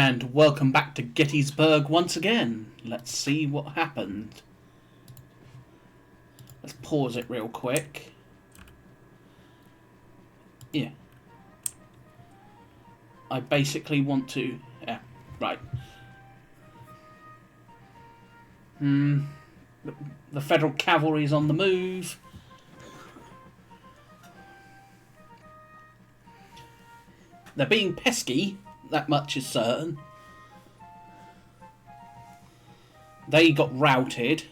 And welcome back to Gettysburg once again. Let's see what happened. Let's pause it real quick. Yeah. I basically want to... Yeah, right. The Federal Cavalry is on the move. They're being pesky, that much is certain. They got routed.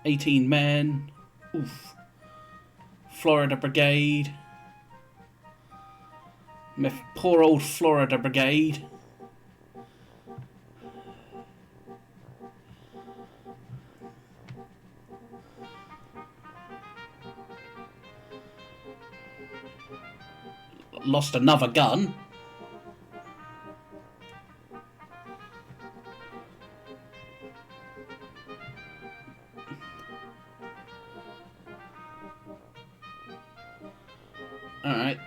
18 men. Oof. Florida Brigade. Poor old Florida Brigade. Lost another gun. Alright.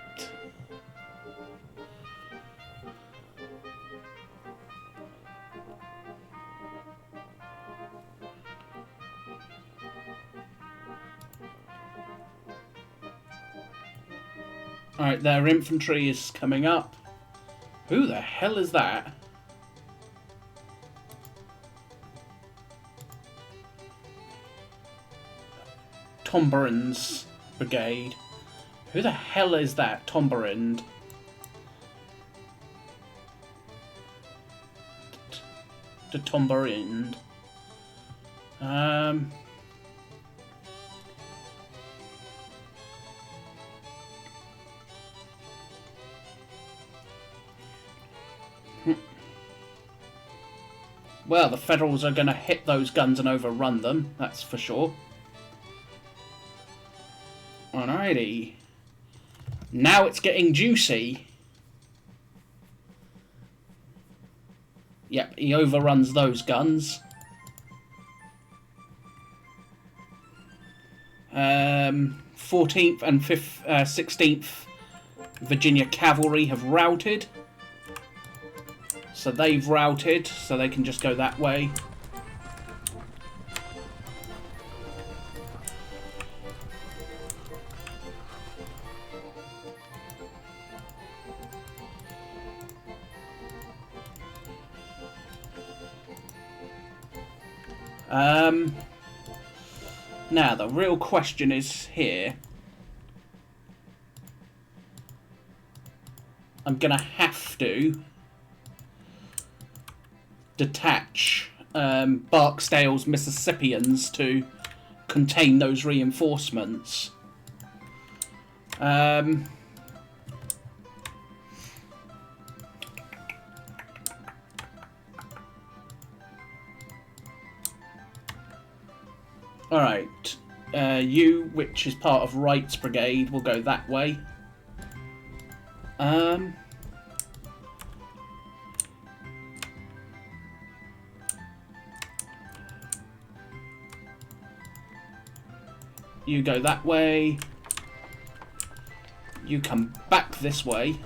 Alright, their infantry is coming up. Who the hell is that? Tombarin's brigade. Who the hell is that? Tombarind. The Tombarind. Well, the Federals are going to hit those guns and overrun them, that's for sure. Alrighty. Now it's getting juicy. Yep, he overruns those guns. 14th and 16th Virginia Cavalry have routed. So they've routed, so they can just go that way. Now the real question is here. I'm gonna have to detach Barksdale's Mississippians to contain those reinforcements. Alright, you, which is part of Wright's brigade, will go that way. You go that way. You come back this way.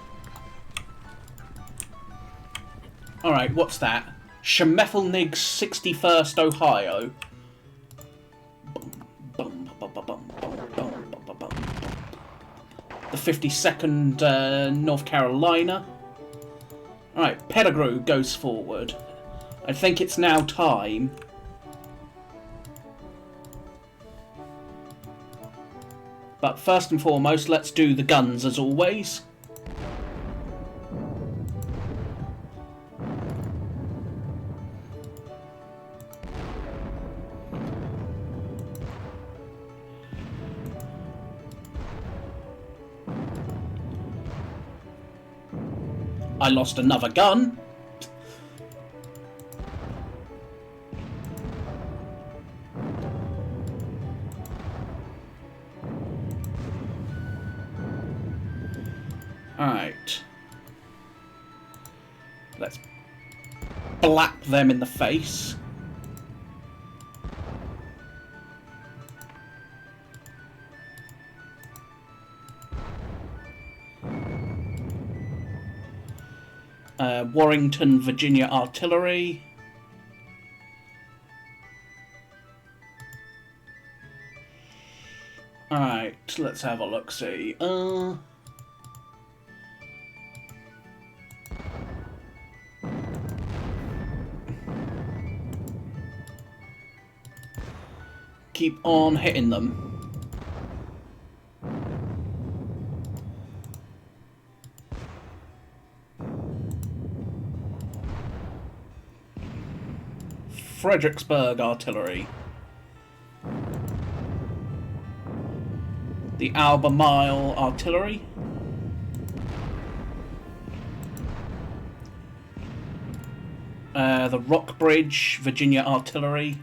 Alright, what's that? Schmeffelnig's 61st Ohio. The 52nd North Carolina. Alright, Pettigrew goes forward. I think it's now time. But first and foremost, let's do the guns as always. I lost another gun. Alright. Let's blap them in the face. Warrington, Virginia Artillery. Alright, let's have a look-see. Keep on hitting them. Fredericksburg Artillery. The Albemarle Artillery. The Rockbridge, Virginia Artillery.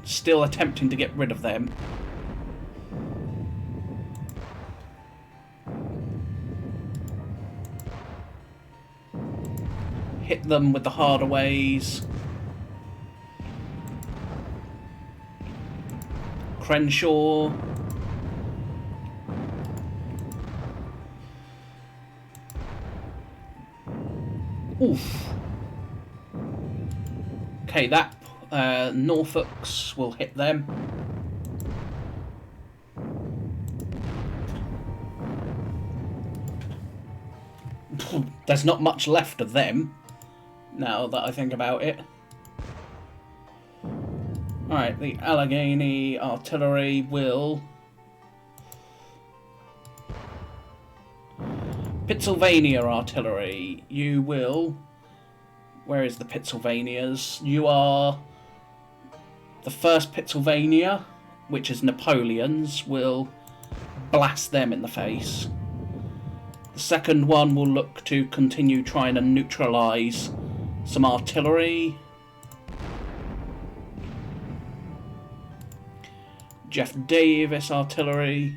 Still attempting to get rid of them. Hit them with the harder ways. Crenshaw. Oof. Okay, that Norfolks will hit them. There's not much left of them, now that I think about it. Alright, the Allegheny Artillery will... Pittsylvania Artillery, you will... Where is the Pittsylvanias? You are... The 1st Pittsylvania, which is Napoleon's, will blast them in the face. The 2nd one will look to continue trying to neutralise some artillery. Jeff Davis Artillery.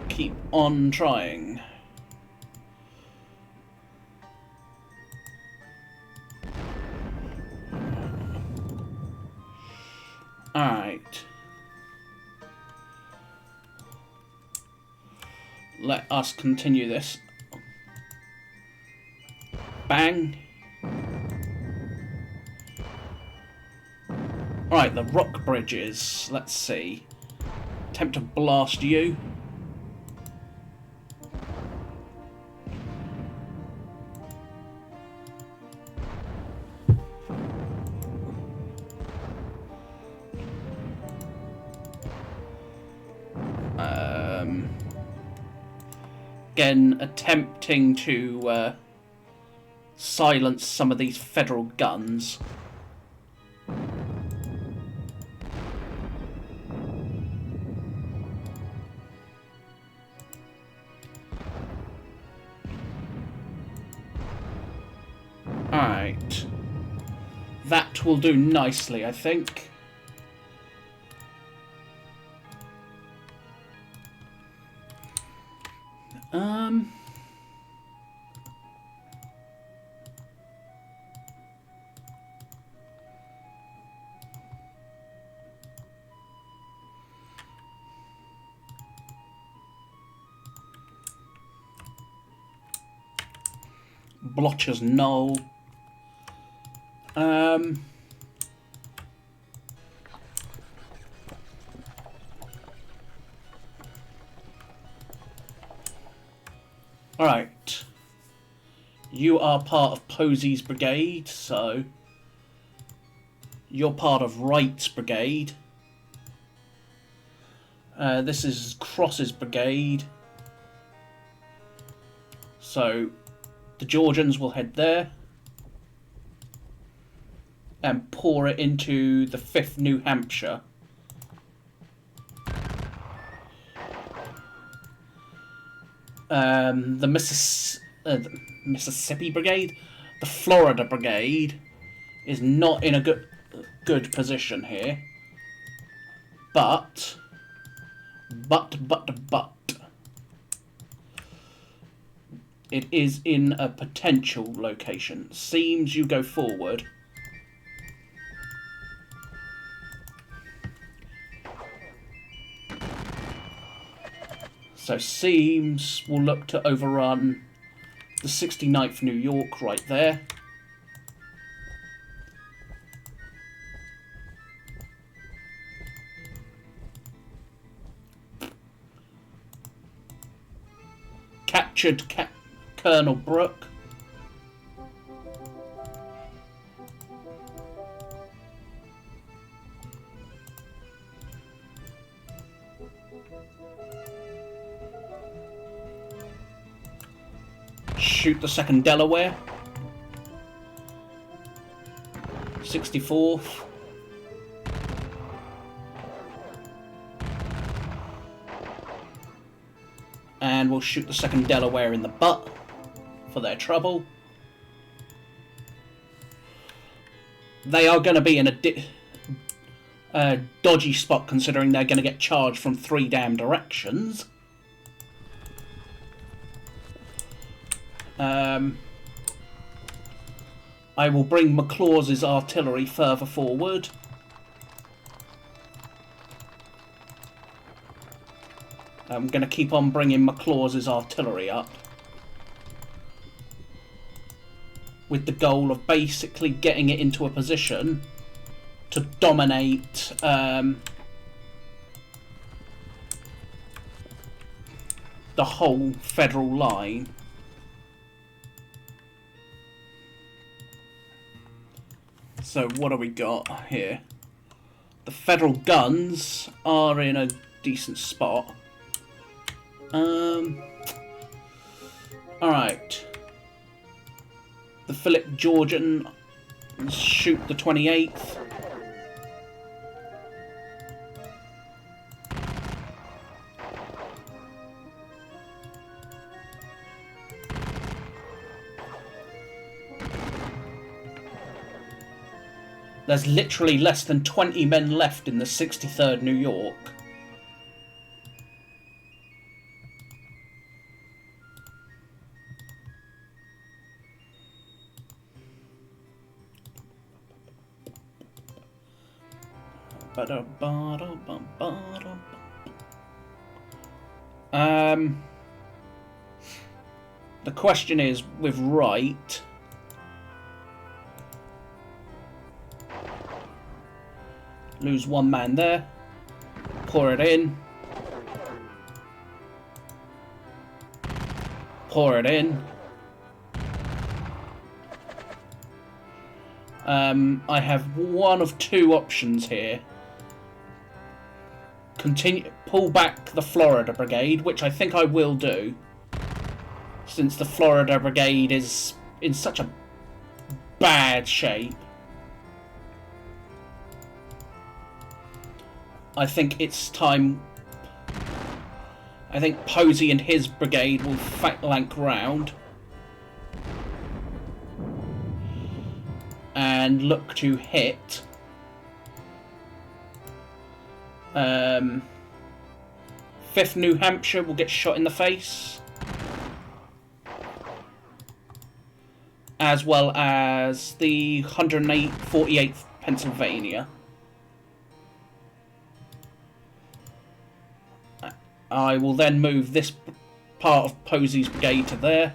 Keep on trying. Alright. Let us continue this. Bang. Alright, the rock bridges. Let's see. Attempt to blast you. Again, attempting to silence some of these federal guns. Alright. That will do nicely, I think. Blotcher's Knoll. Alright. You are part of Posey's brigade, so you're part of Wright's brigade. This is Cross's brigade. So the Georgians will head there and pour it into the 5th New Hampshire. The the Mississippi Brigade, the Florida Brigade is not in a good position here. But, it is in a potential location. Seems you go forward. So seems we'll look to overrun the 69th New York right there. Captured Colonel Brooke. Shoot the 2nd Delaware. 64th. And we'll shoot the 2nd Delaware in the butt for their trouble. They are going to be in a dodgy spot, considering they're going to get charged from 3 damn directions. I will bring McLaws's artillery further forward. I'm going to keep on bringing McLaws's artillery up, with the goal of basically getting it into a position to dominate the whole federal line. So what do we got here? The federal guns are in a decent spot. Alright. The Philip Georgian, shoot the 28th. There's literally less than 20 men left in the 63rd New York. The question is, with Wright, lose 1 man there, pour it in, pour it in. I have one of 2 options here. Pull back the Florida Brigade, which I think I will do, since the Florida Brigade is in such a bad shape. I think it's time. I think Posey and his brigade will flank round and look to hit 5th New Hampshire will get shot in the face, as well as the 148th Pennsylvania. I will then move this part of Posey's brigade to there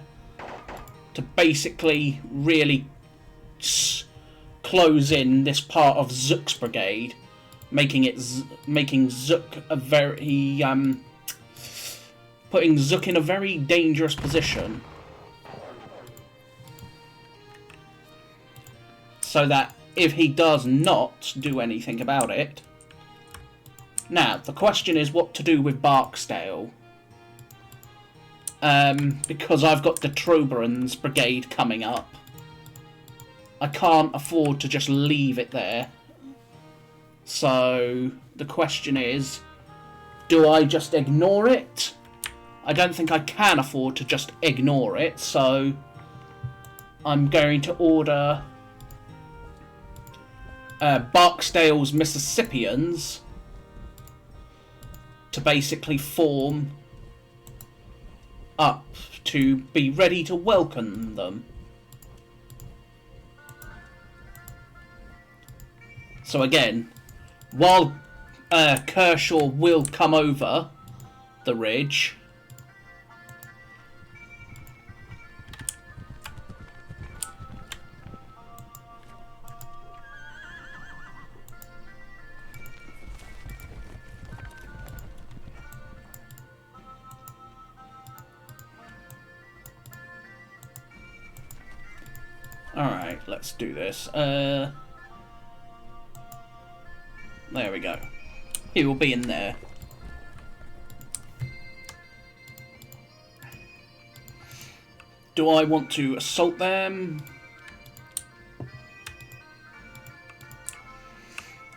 to basically really close in this part of Zook's brigade, making Zook a very putting Zook in a very dangerous position, so that if he does not do anything about it. Now, the question is what to do with Barksdale. Because I've got de Trobriand's brigade coming up. I can't afford to just leave it there. So, the question is, do I just ignore it? I don't think I can afford to just ignore it, so I'm going to order Barksdale's Mississippians to basically form up to be ready to welcome them. So again, while Kershaw will come over the ridge, alright, let's do this. There we go. He will be in there. Do I want to assault them?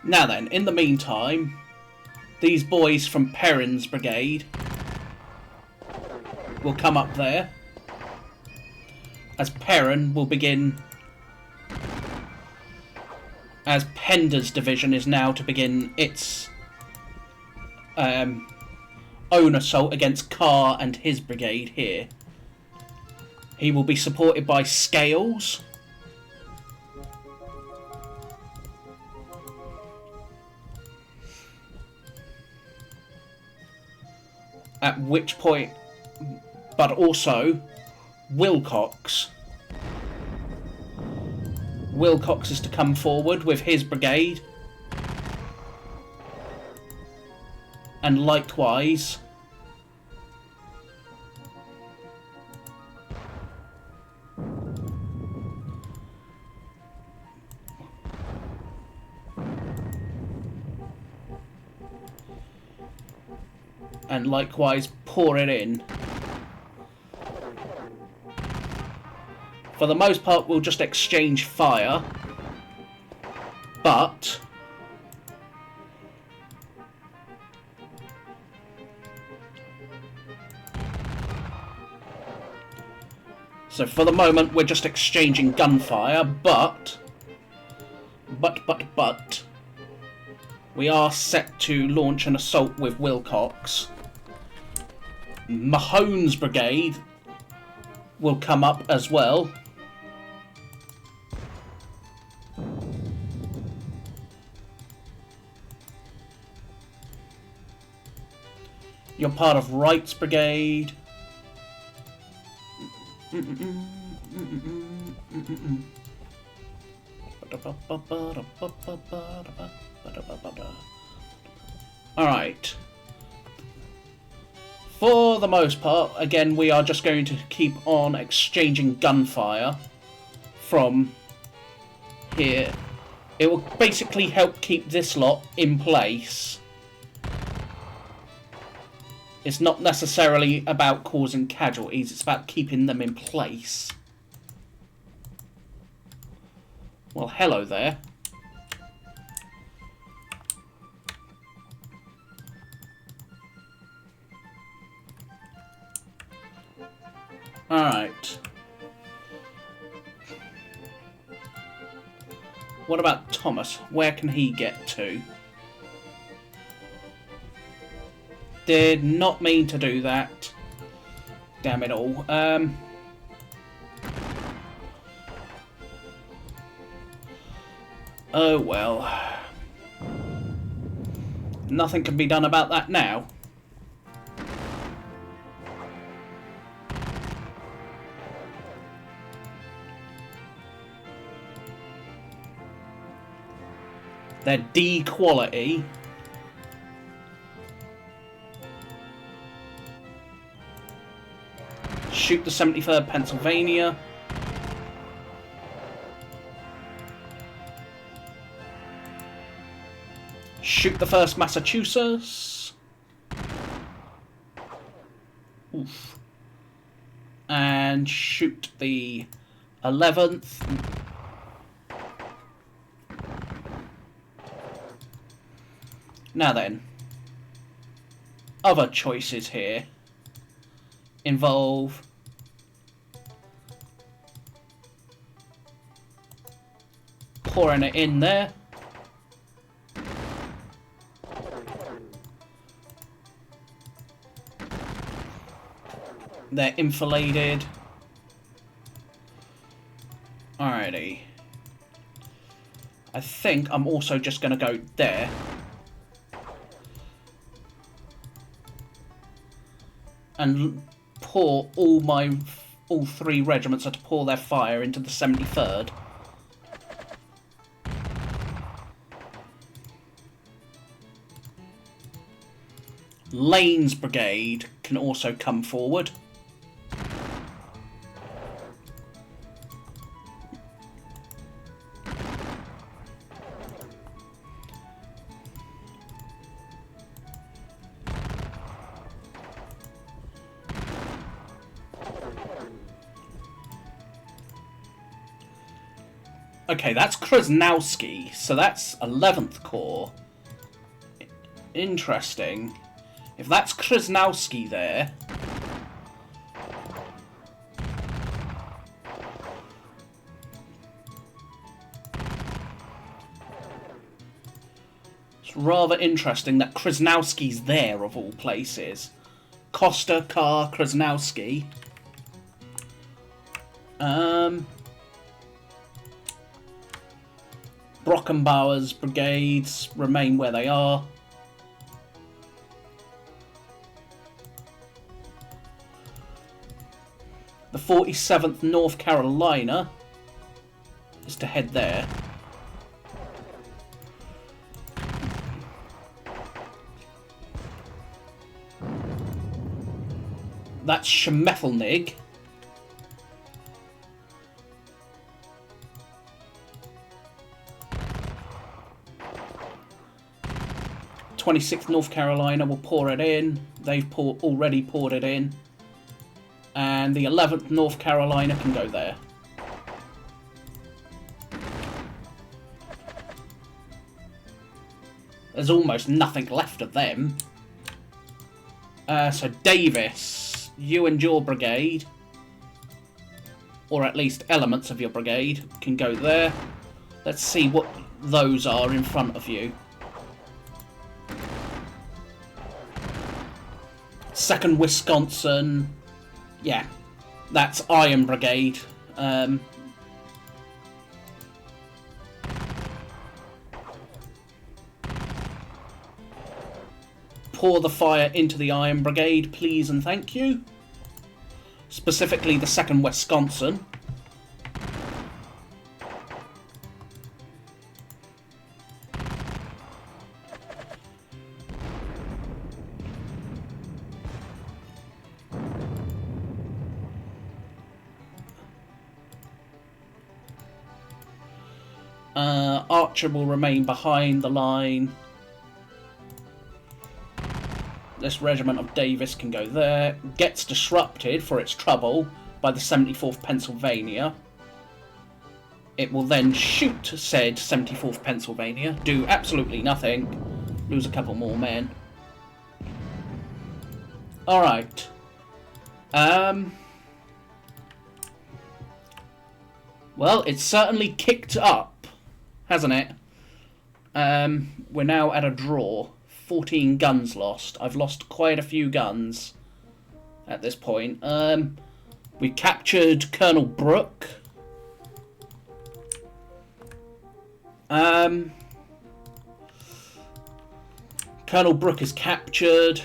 Now then, in the meantime, these boys from Perrin's brigade will come up there, as Perrin will begin, as Pender's division is now to begin its own assault against Carr and his brigade here. He will be supported by Scales, at which point, but also Wilcox. Wilcox is to come forward with his brigade, and likewise pour it in. For the most part, we'll just exchange fire, but so for the moment, we're just exchanging gunfire, but we are set to launch an assault with Wilcox. Mahone's brigade will come up as well. You're part of Wright's brigade. Alright. For the most part, again, we are just going to keep on exchanging gunfire from here. It will basically help keep this lot in place. It's not necessarily about causing casualties, it's about keeping them in place. Well, hello there. Alright. What about Thomas? Where can he get to? Did not mean to do that. Damn it all. Oh well. Nothing can be done about that now. Their D quality. Shoot the 73rd Pennsylvania. Shoot the 1st Massachusetts. Oof. And shoot the 11th. Now then, other choices here. involve. Pouring it in there. They're enfiladed. Alrighty. I think I'm also just going to go there. And pour all 3 regiments are to pour their fire into the 73rd. Lane's brigade can also come forward. Okay, that's Krasnowski, so that's 11th Corps. Interesting. If that's Krasnowski there... It's rather interesting that Krasnowski's there, of all places. Costa, Carr, Krasnowski. Brockenbauer's brigades remain where they are. The 47th North Carolina is to head there. That's Schmefelnig. 26th North Carolina will pour it in. They've already poured it in. And the 11th North Carolina can go there. There's almost nothing left of them. So Davis, you and your brigade, or at least elements of your brigade, can go there. Let's see what those are in front of you. 2nd Wisconsin, yeah, that's Iron Brigade. Pour the fire into the Iron Brigade, please and thank you. Specifically the 2nd Wisconsin. Archer will remain behind the line. This regiment of Davis can go there. Gets disrupted for its trouble by the 74th Pennsylvania. It will then shoot said 74th Pennsylvania. Do absolutely nothing. Lose a couple more men. Alright. Well, it's certainly kicked up, hasn't it? We're now at a draw. 14 guns lost. I've lost quite a few guns at this point. We captured Colonel Brooke. Colonel Brooke is captured.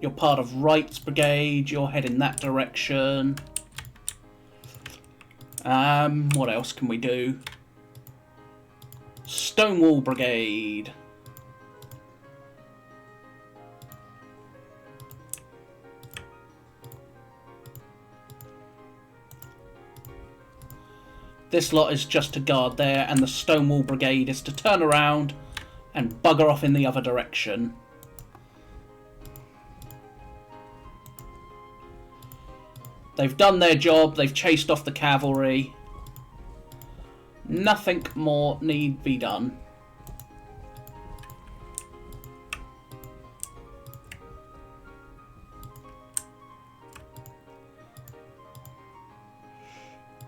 You're part of Wright's brigade. You're heading that direction. What else can we do? Stonewall brigade. This lot is just to guard there, and the Stonewall brigade is to turn around and bugger off in the other direction. They've done their job, they've chased off the cavalry. Nothing more need be done.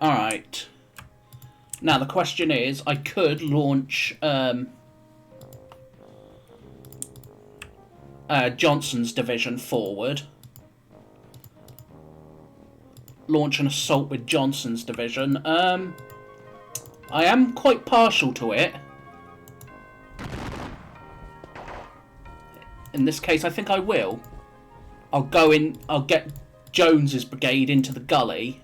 Alright. Now the question is, I could launch Johnson's division forward. Launch an assault with Johnson's division. I am quite partial to it. In this case, I think I will. I'll go in, I'll get Jones's brigade into the gully.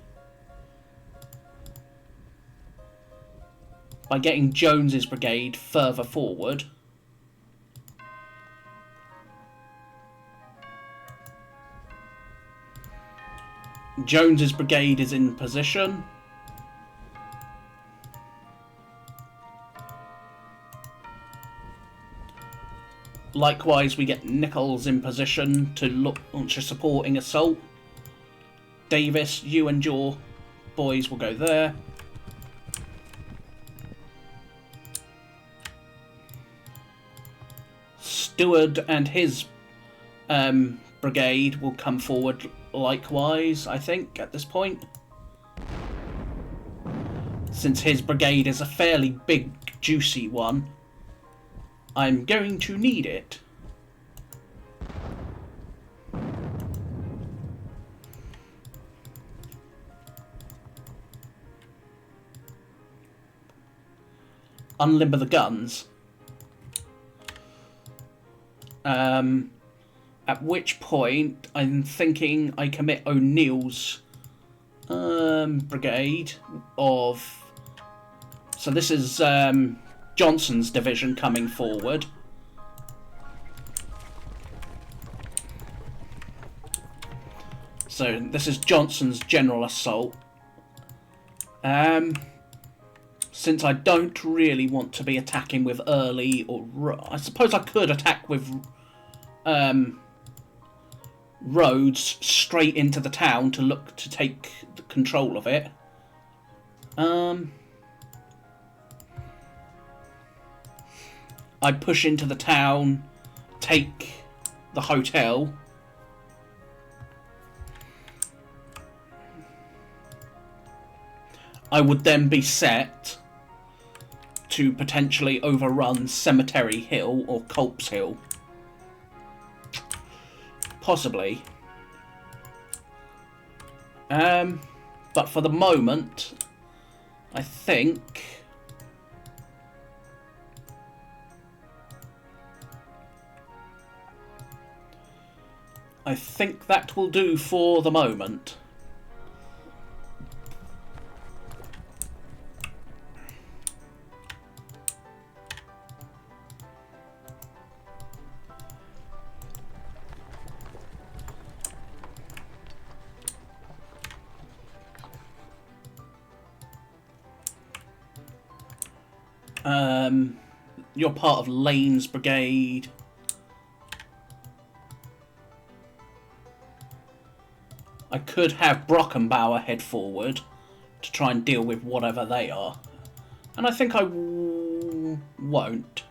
By getting Jones's brigade further forward. Jones's brigade is in position. Likewise, we get Nichols in position to launch a supporting assault. Davis, you and your boys will go there. Stewart and his brigade will come forward likewise, I think, at this point. Since his brigade is a fairly big, juicy one, I'm going to need it. Unlimber the guns. At which point, I'm thinking I commit O'Neill's brigade of... So this is Johnson's division coming forward. So this is Johnson's general assault. Since I don't really want to be attacking with early or... I suppose I could attack with roads straight into the town to look to take control of it. I'd push into the town, take the hotel. I would then be set to potentially overrun Cemetery Hill or Culp's Hill. Possibly. But for the moment, I think... that will do for the moment. You're part of Lane's brigade. I could have Brockenbauer head forward to try and deal with whatever they are. And I think I won't.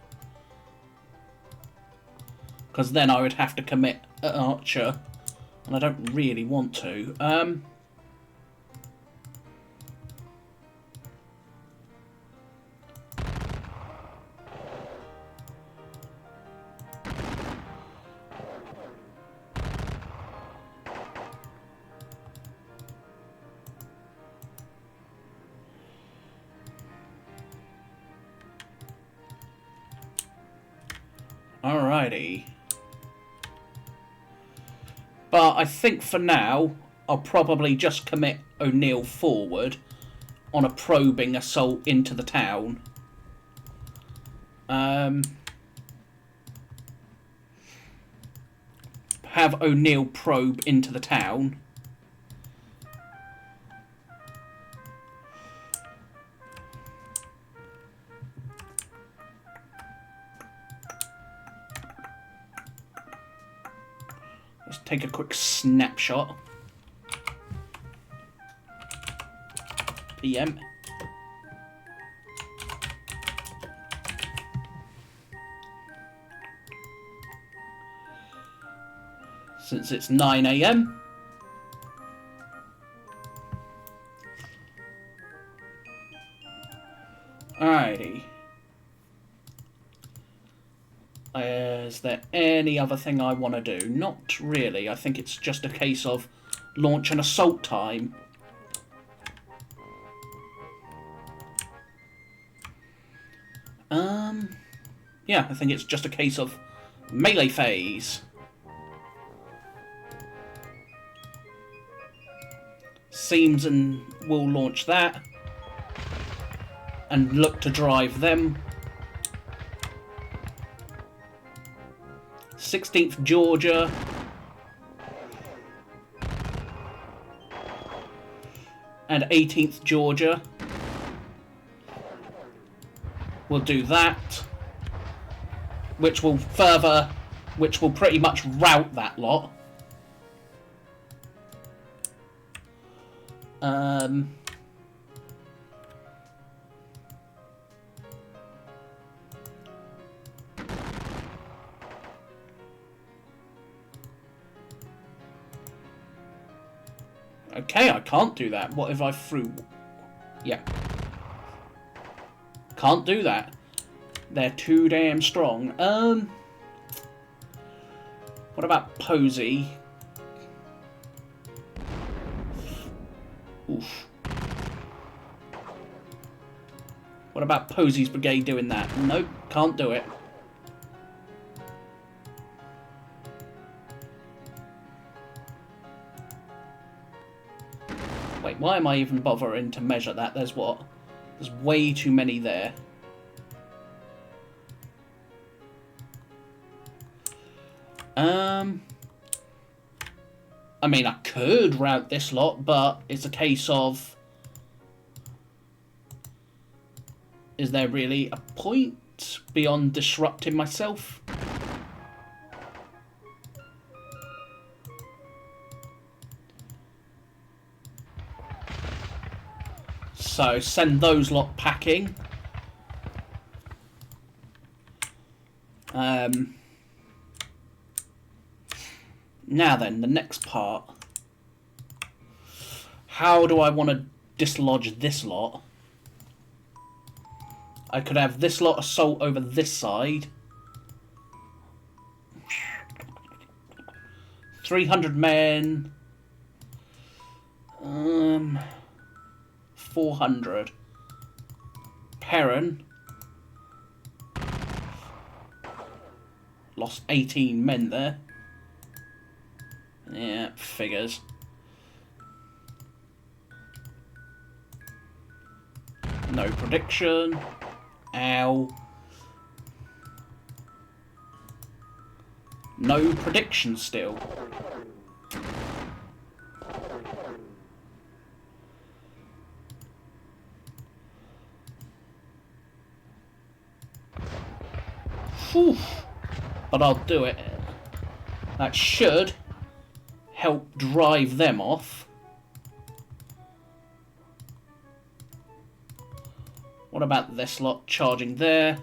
Because then I would have to commit an archer. And I don't really want to. Alrighty. But I think for now, I'll probably just commit O'Neill forward on a probing assault into the town. Have O'Neill probe into the town. Let's take a quick snapshot. Pbem. since it's 9 AM. Alrighty. Is there any other thing I want to do? Not really. I think it's just a case of launch and assault time. Yeah, I think it's just a case of melee phase. Seams and will launch that and look to drive them. 16th Georgia. And 18th Georgia. We'll do that. Which will pretty much rout that lot. Okay, I can't do that. What if I threw... Yeah. Can't do that. They're too damn strong. What about Posey? Oof. What about Posey's brigade doing that? Nope, can't do it. Wait, why am I even bothering to measure that? There's what? There's way too many there. I mean, I could route this lot, but it's a case of... Is there really a point beyond disrupting myself? So, send those lot packing. Now then, the next part. How do I want to dislodge this lot? I could have this lot assault over this side. 300 men. 400. Perrin. Lost 18 men there. Yeah, figures. No prediction. Ow. No prediction still. Whew. But I'll do it. That should help drive them off. What about this lot charging there?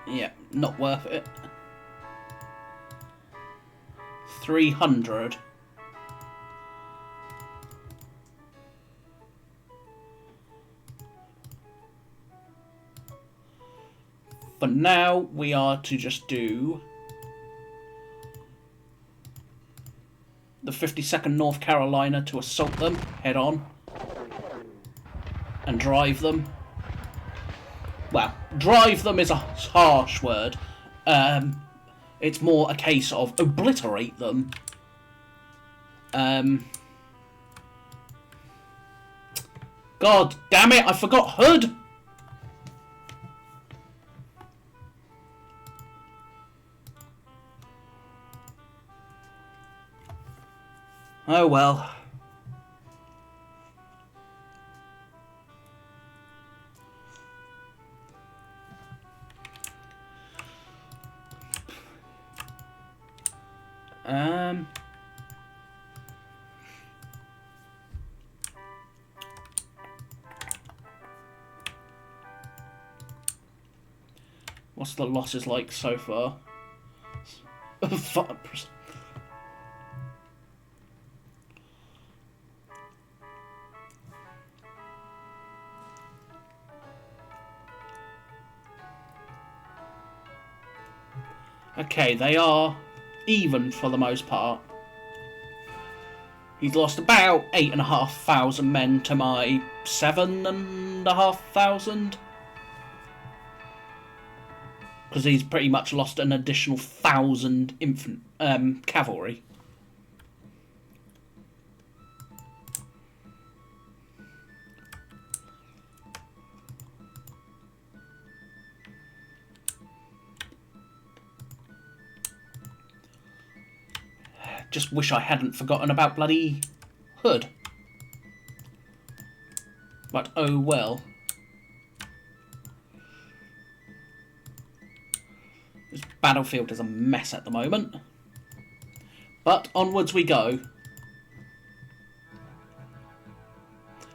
Yeah, not worth it. 300. But now we are to just do the 52nd North Carolina to assault them head on and drive them. Well, drive them is a harsh word. It's more a case of obliterate them. God damn it, I forgot Hood! Oh well. What's the losses like so far? 5%. Okay, they are even for the most part. He's lost about 8,500 men to my 7,500. Because he's pretty much lost an additional 1,000 cavalry. Just wish I hadn't forgotten about bloody Hood. But oh well. This battlefield is a mess at the moment. But onwards we go.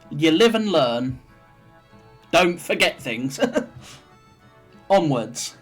You live and learn. Don't forget things. Onwards.